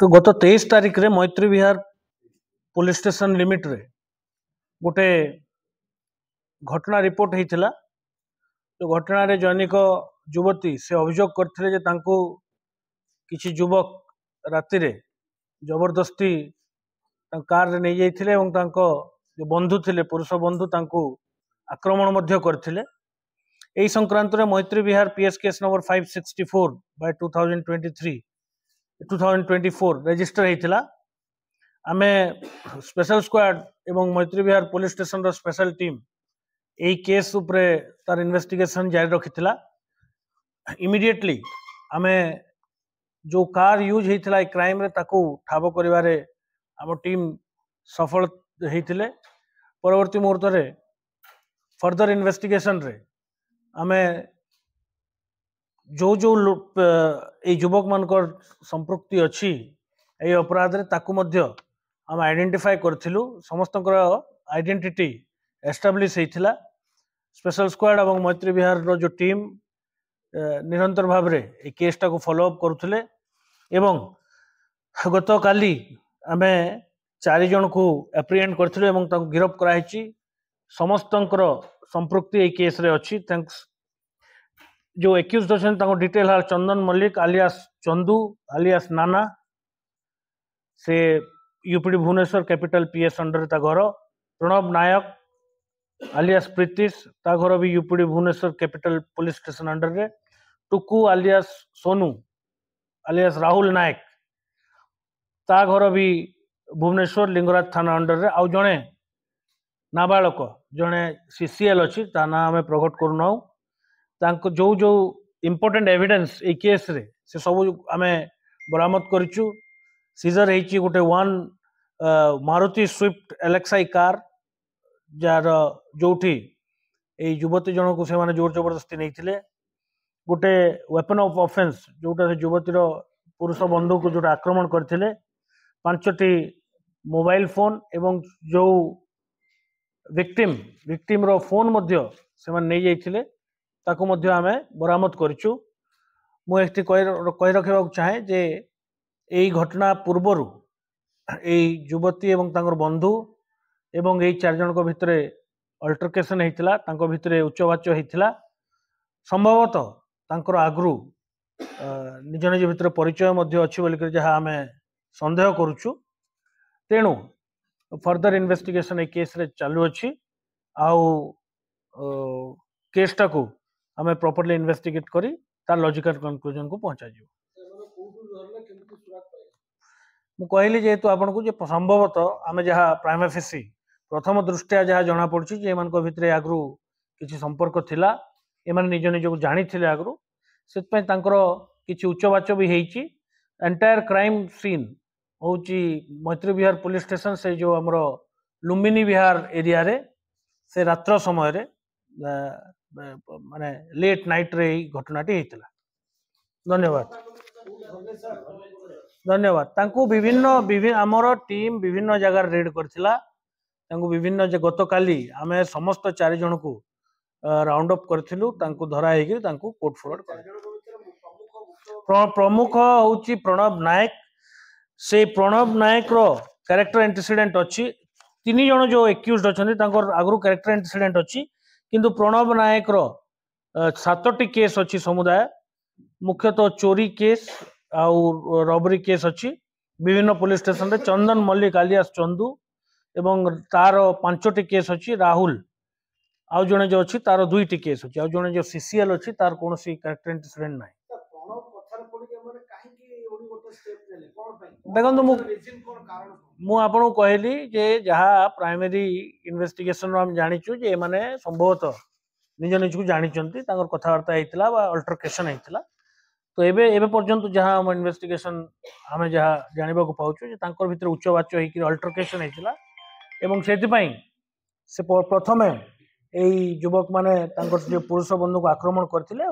तो गत 23 तारिख रे Maitri Vihar police station limit रे गोटे घटना रिपोर्ट होता। तो घटना रे जैनिक युवती से अभियोग करथिले जे तांको किछि युवक राति रे जबरदस्ती कार रे नहीं जाइथिले एवं तांको जो बंधु थिले पुरुष बंधु तांको आक्रमण मध्य करथिले। एही संक्रांत रे Maitri Vihar PS case number 564 by 2024 register होता। आमे स्पेशल स्क्वाड एवं मैत्री विहार पुलिस स्टेशन रो स्पेशल टीम यही केस उपरे तार इन्वेस्टिगेशन जारी रखिथिला। इमिडिएटली आमे जो कार यूज होता क्राइम रे ताकू ठाब करिवारे आम टीम सफल होते। परवर्ती मुहूर्त रे फर्दर इन्वेस्टिगेशन रे आमे जो जो युवक मानकर संपृक्ति अच्छी यही अपराध रे ताकू मध्य आम आइडेंटिफाई करथिलु। समस्तकर आइडेंटिटी एस्टाब्लिश होइथिला। स्पेशल स्क्वाड एवं मैत्री विहार रो जो टीम निरंतर भाव रे ए केस टाको फॉलो अप करुथिले एवं गत काली आमे 4 जन को एप्रिहेंड करथिलु एवं ताको गिरफ्त कराइछि। समस्तकर संपृक्ति ए केस रे अछि। थैंक्स जो एक्यूज्ड अछन ताको डिटेल हाल चंदन मल्लिक आलियास चंदू आलियास नाना से UPD Bhubaneswar capital PS under ता घर। प्रणव नायक आलियास प्रीतिश ता घर भी UPD Bhubaneswar capital police station under रे। टुकू आलियास सोनू आलियास राहुल नायक ता घर भी भुवनेश्वर लिंगराज थाना अंडर रे। आउ जणे नाबालक जणे सीसीएल अछि ता ना हमें प्रकट करूना। तांको जो जो इम्पोर्टेंट एविडेंस ए केस रे से सब आमे बरामद करिछु। सीजर हेची गोटे 1 मारुति स्विफ्ट एलेक्साई कार जार जोठी ए युवती जन को से माने जोर जबरदस्ती नहीं थिले। गोटे वेपन ऑफ ऑफेंस जोटा से युवती रो पुरुष बंधु को जो आक्रमण करथिले। 5टी मोबाइल फोन एवं जो विक्टिम रो फोन मध्य से माने नहीं जाइथिले ताको मध्य आमे बरामद करिछु। मु एकटी कहि रखिबा चाहे जे एई घटना पूर्वरु एई युवती एवं तांकर बंधु एवं एई 4 जन को भितरे अल्टरकेशन हेतिला। तांको भितरे उच्चवाच्य हेतिला। संभवतः तांकर आगरु निज निज भितर परिचय मध्य अछि बोली कर जहा आमे संदेह करूछु। तेणु फर्दर इन्वेस्टिगेशन ए केस रे चालू अछि। आउ केस टाको आमे प्रॉपर्ली इन्वेस्टिगेट करी तार लॉजिकल कंक्लूजन को पहुंचा जियो। मु कहली जेहेतु आपन को जे संभवतः आमे जहा प्राइमा फेसी प्रथम दृष्टिया जहा जना पड़छि जे एमान को भितरे आगरु किछि संपर्क थिला। एमान निज निज को जानि थिले आगरु सेत पय तांकर किछि उच्चवाच्य भी हेछि। एंटायर क्राइम सीन होछि मैत्री विहार पुलिस स्टेशन से जो हमरो लुम्बिनी विहार एरिया रे से रात्र समय रे माने लेट नाइट रे घटनाटी हेतिला। धन्यवाद तांको विभिन्न आमर टीम विभिन्न जगह रेड करथिला। तांको विभिन्न गत काली आमे समस्त 4 जन को राउंड अप करथिलु। तांको धरा हेगी तांको कोर्ट फॉरवर्ड कर। प्रमुख होची प्रणव नायक। से प्रणव नायक रो कैरेक्टर एंटीसीडेंट अछि। 3 जन जो एक्यूज्ड अछन तांकर आगरु कैरेक्टर एंटीसीडेंट अछि किंतु प्रणव नायक रो 7टी केस अछि समुदाय। मुख्यतः चोरी केस आउ रॉबरी केस अछि विभिन्न पुलिस स्टेशन रे। चंदन मल्लिक आलियास चंदू एवं तार 5टी केस अछि। राहुल आउ जने जो अछि तार 2टी केस अछि। आउ जने जो सीसीएल अछि तार कोनोसी कैरेक्टर इंसिडेंट नाही। देखो मु आपन कहली जे जहा प्राइमरी इन्वेस्टिगेशन हम जानिछु जे माने संभवतः निज निज को जानिचंती तांकर कथावार्ता हेतिला बा अल्टरकेशन हेतिला। तो एबे पर्यंत जहां हम इन्वेस्टिगेशन हमें जहां जानिबा को पाउछु जे तांकर भितर उच्चवाच्य हेकि अल्टरकेशन हेतिला एवं सेति पई से प्रथमे एई युवक माने तांकर जे पुरुष बंधु को आक्रमण करथिले।